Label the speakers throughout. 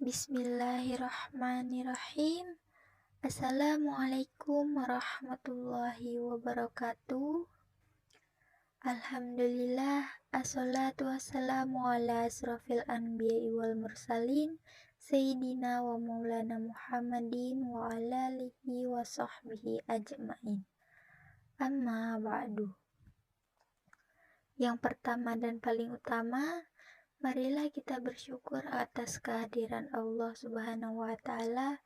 Speaker 1: Bismillahirrahmanirrahim. Assalamualaikum warahmatullahi wabarakatuh. Alhamdulillah, assalatu wassalamu ala asrofil anbiya'i wal mursalin, Sayyidina wa maulana Muhammadin wa ala alihi wa sahbihi ajma'in. Amma ba'du. Yang pertama dan paling utama, marilah kita bersyukur atas kehadiran Allah Subhanahu wa Ta'ala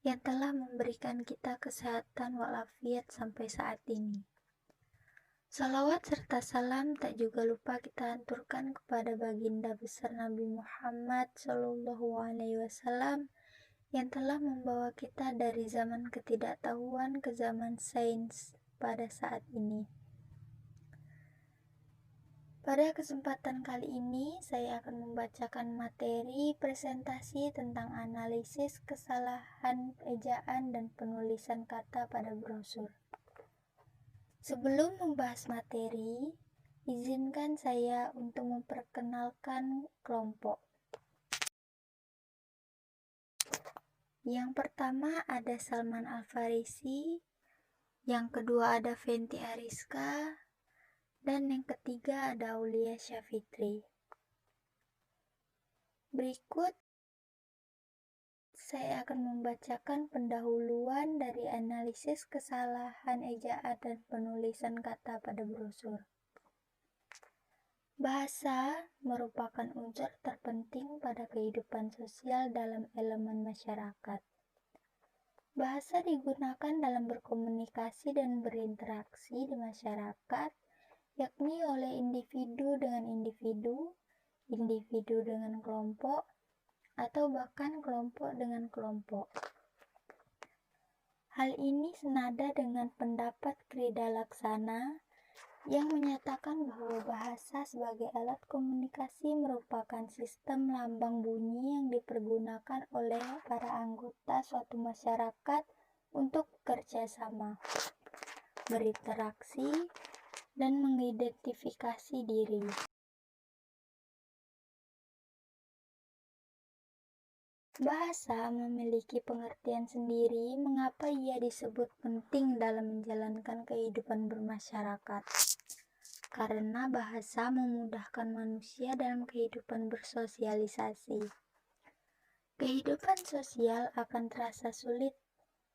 Speaker 1: yang telah memberikan kita kesehatan walafiat sampai saat ini. Salawat serta salam tak juga lupa kita aturkan kepada baginda besar Nabi Muhammad Sallallahu Alaihi Wasallam yang telah membawa kita dari zaman ketidaktahuan ke zaman sains pada saat ini. Pada kesempatan kali ini, saya akan membacakan materi presentasi tentang analisis kesalahan ejaan dan penulisan kata pada brosur. Sebelum membahas materi, izinkan saya untuk memperkenalkan kelompok. Yang pertama ada Salman Al-Farisi, yang kedua ada Fenty Ariska, dan yang ketiga ada Aulia Syafitri. Berikut saya akan membacakan pendahuluan dari analisis kesalahan ejaan dan penulisan kata pada brosur. Bahasa merupakan unsur terpenting pada kehidupan sosial dalam elemen masyarakat. Bahasa digunakan dalam berkomunikasi dan berinteraksi di masyarakat, yakni oleh individu dengan individu, individu dengan kelompok, atau bahkan kelompok dengan kelompok. Hal ini senada dengan pendapat Krida Laksana yang menyatakan bahwa bahasa sebagai alat komunikasi merupakan sistem lambang bunyi yang dipergunakan oleh para anggota suatu masyarakat untuk bekerja sama, berinteraksi, dan mengidentifikasi diri. Bahasa memiliki pengertian sendiri mengapa ia disebut penting dalam menjalankan kehidupan bermasyarakat. Karena bahasa memudahkan manusia dalam kehidupan bersosialisasi. Kehidupan sosial akan terasa sulit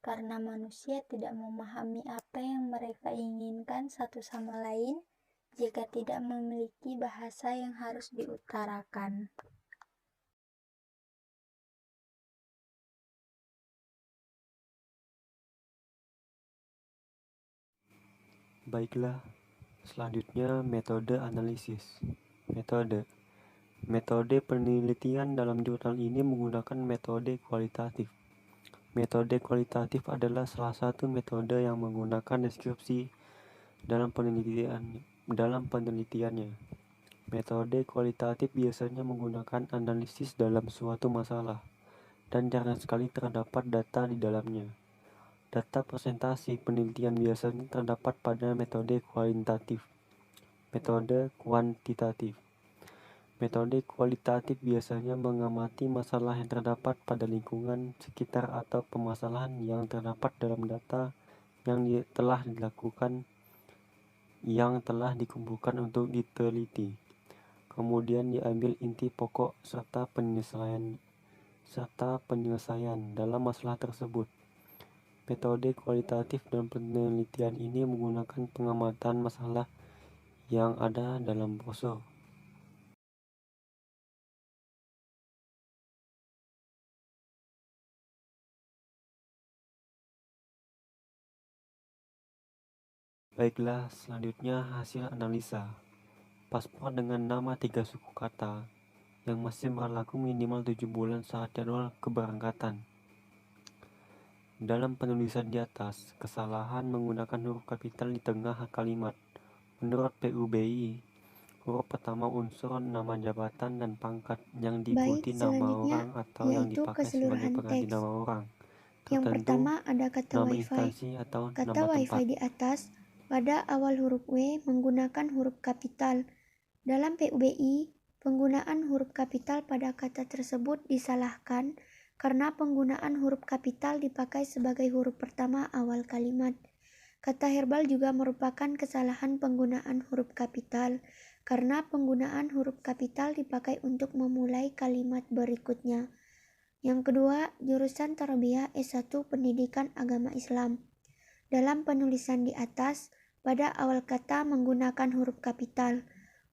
Speaker 1: karena manusia tidak memahami apa yang mereka inginkan satu sama lain jika tidak memiliki bahasa yang harus diutarakan.
Speaker 2: Baiklah, selanjutnya metode analisis. Metode penelitian dalam jurnal ini menggunakan metode kualitatif. Metode kualitatif adalah salah satu metode yang menggunakan deskripsi dalam penelitiannya. Metode kualitatif biasanya menggunakan analisis dalam suatu masalah, dan jarang sekali terdapat data di dalamnya. Data presentasi penelitian biasanya terdapat pada metode kualitatif. Metode kuantitatif. Metode kualitatif biasanya mengamati masalah yang terdapat pada lingkungan sekitar atau permasalahan yang terdapat dalam data yang telah dikumpulkan untuk diteliti. Kemudian diambil inti pokok serta penyelesaian dalam masalah tersebut. Metode kualitatif dalam penelitian ini menggunakan pengamatan masalah yang ada dalam brosur. Baiklah, selanjutnya hasil analisa. Paspor dengan nama 3 suku kata yang masih berlaku minimal 7 bulan saat jadwal keberangkatan. Dalam penulisan di atas, kesalahan menggunakan huruf kapital di tengah kalimat. Menurut PUBI, huruf pertama unsur nama jabatan dan pangkat yang diikuti nama orang atau yang dipakai sebagai pengganti nama orang.
Speaker 3: Yang pertama ada kata
Speaker 2: nama
Speaker 3: wifi.
Speaker 2: Instansi atau
Speaker 3: Kata
Speaker 2: nama
Speaker 3: wifi
Speaker 2: tempat.
Speaker 3: di atas pada awal huruf W menggunakan huruf kapital. Dalam PUBI, Penggunaan huruf kapital pada kata tersebut disalahkan karena penggunaan huruf kapital dipakai sebagai huruf pertama awal kalimat. Kata herbal juga merupakan kesalahan penggunaan huruf kapital karena penggunaan huruf kapital dipakai untuk memulai kalimat berikutnya. Yang kedua, jurusan Tarbiyah S1 Pendidikan Agama Islam. Dalam penulisan di atas, pada awal kata menggunakan huruf kapital.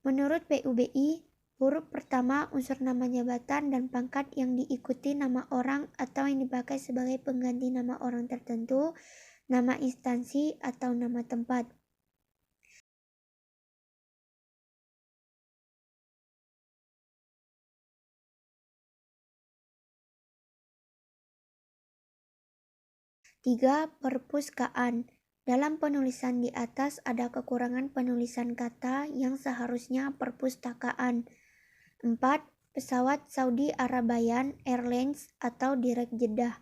Speaker 3: Menurut PUBI, huruf pertama unsur nama jabatan dan pangkat yang diikuti nama orang atau yang dipakai sebagai pengganti nama orang tertentu, nama instansi atau nama tempat. Tiga, perpuskaan. Dalam penulisan di atas ada kekurangan penulisan kata yang seharusnya perpustakaan. 4. Pesawat Saudi Arabian Airlines atau Direct Jeddah.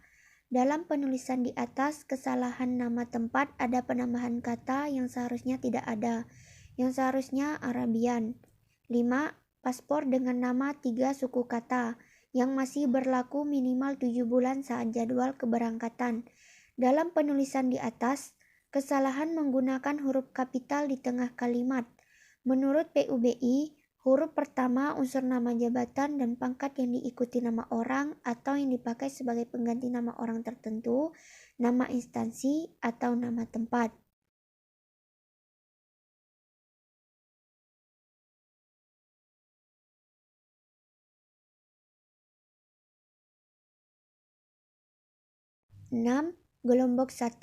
Speaker 3: Dalam penulisan di atas, kesalahan nama tempat ada penambahan kata yang seharusnya tidak ada, yang seharusnya Arabian. 5. Paspor dengan nama 3 suku kata, yang masih berlaku minimal 7 bulan saat jadwal keberangkatan. Dalam penulisan di atas, kesalahan menggunakan huruf kapital di tengah kalimat. Menurut PUBI, huruf pertama unsur nama jabatan dan pangkat yang diikuti nama orang atau yang dipakai sebagai pengganti nama orang tertentu, nama instansi, atau nama tempat. Enam, Gelombang 1.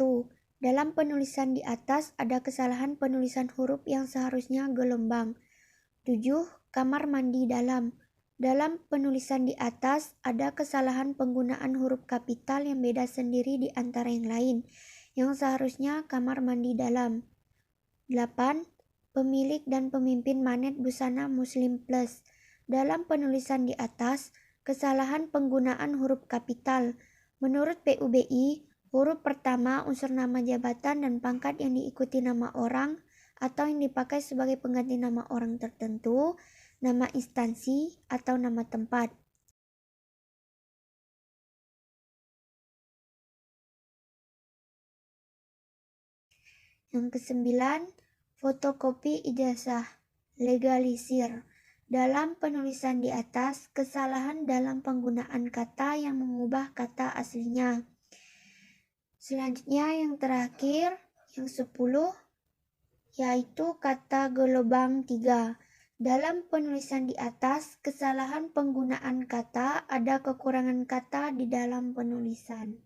Speaker 3: Dalam penulisan di atas ada kesalahan penulisan huruf yang seharusnya gelombang. 7. Kamar mandi dalam. Dalam penulisan di atas ada kesalahan penggunaan huruf kapital yang beda sendiri di antara yang lain, yang seharusnya kamar mandi dalam. 8. Pemilik dan pemimpin Manet Busana Muslim Plus. Dalam penulisan di atas, kesalahan penggunaan huruf kapital. Menurut PUBI, huruf pertama unsur nama jabatan dan pangkat yang diikuti nama orang atau yang dipakai sebagai pengganti nama orang tertentu, nama instansi, atau nama tempat. Yang kesembilan, fotokopi ijazah, legalisir. Dalam penulisan di atas, kesalahan dalam penggunaan kata yang mengubah kata aslinya. Selanjutnya yang terakhir, yang 10, yaitu kata gelombang 3. Dalam penulisan di atas, kesalahan penggunaan kata ada kekurangan kata di dalam penulisan.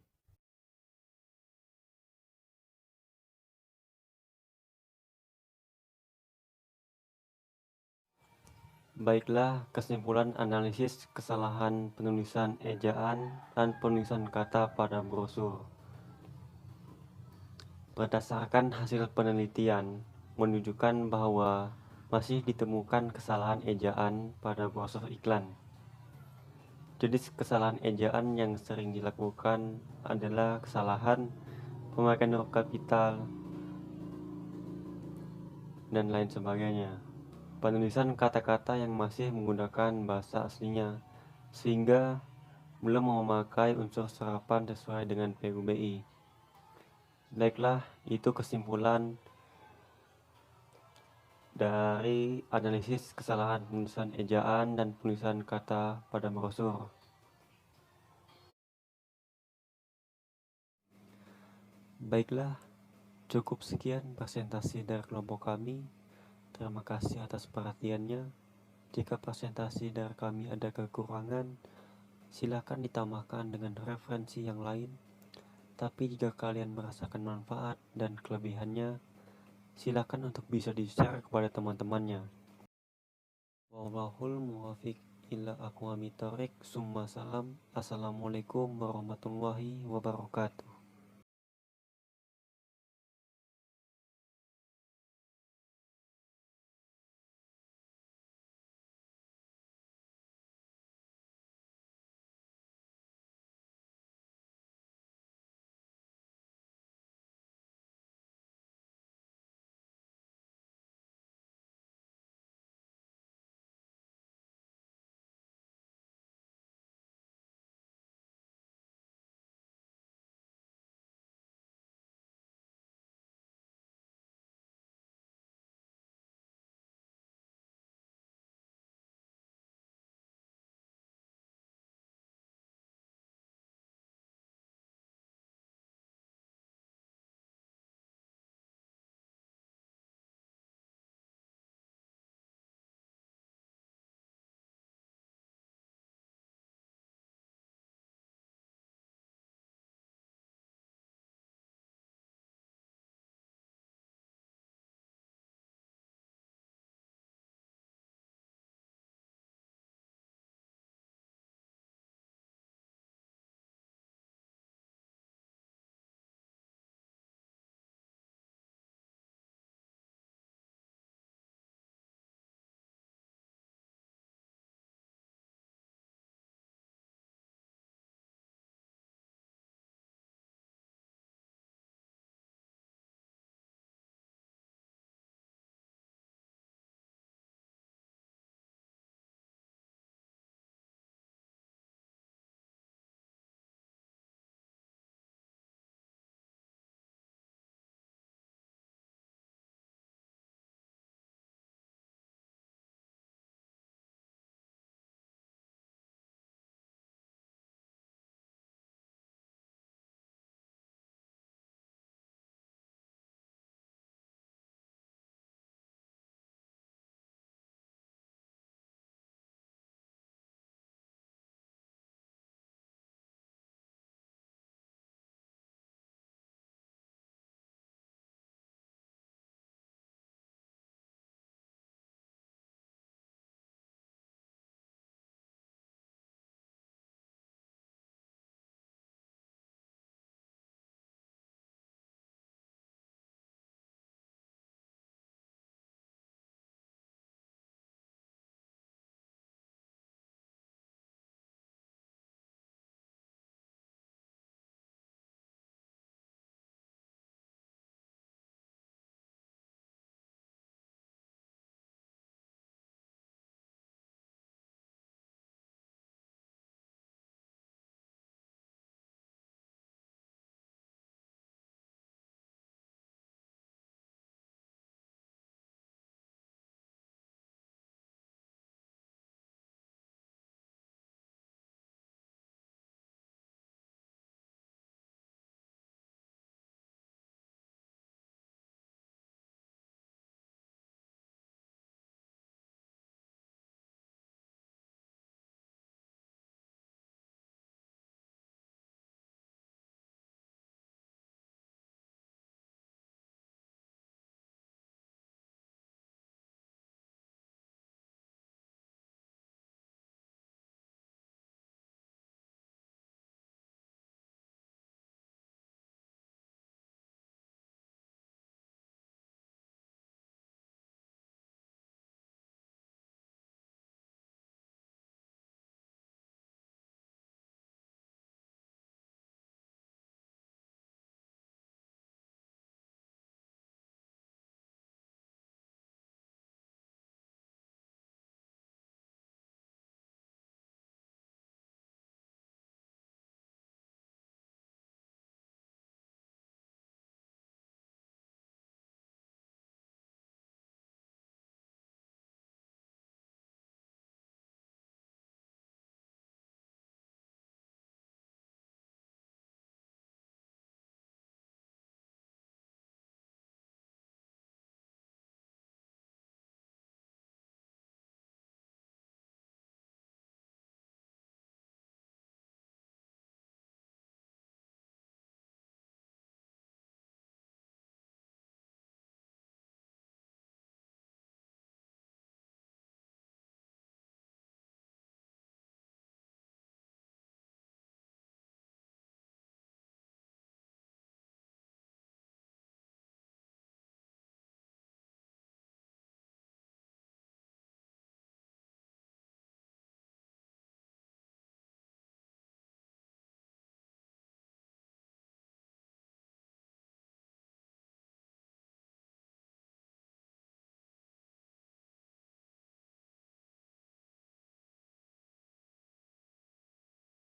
Speaker 2: Baiklah, kesimpulan analisis kesalahan penulisan ejaan dan penulisan kata pada brosur. Berdasarkan hasil penelitian, menunjukkan bahwa masih ditemukan kesalahan ejaan pada brosur iklan. Jenis kesalahan ejaan yang sering dilakukan adalah kesalahan pemakaian huruf kapital dan lain sebagainya. Penulisan kata-kata yang masih menggunakan bahasa aslinya, sehingga belum memakai unsur serapan sesuai dengan PUBI. Baiklah, itu kesimpulan dari analisis kesalahan penulisan ejaan dan penulisan kata pada brosur. Baiklah, cukup sekian presentasi dari kelompok kami. Terima kasih atas perhatiannya. Jika presentasi dari kami ada kekurangan, silakan ditambahkan dengan referensi yang lain. Tapi jika kalian merasakan manfaat dan kelebihannya, silakan untuk bisa di-share kepada teman-temannya. Wallahul muwaffiq ila aqwamit thoriq. Summa salam. Assalamualaikum warahmatullahi wabarakatuh.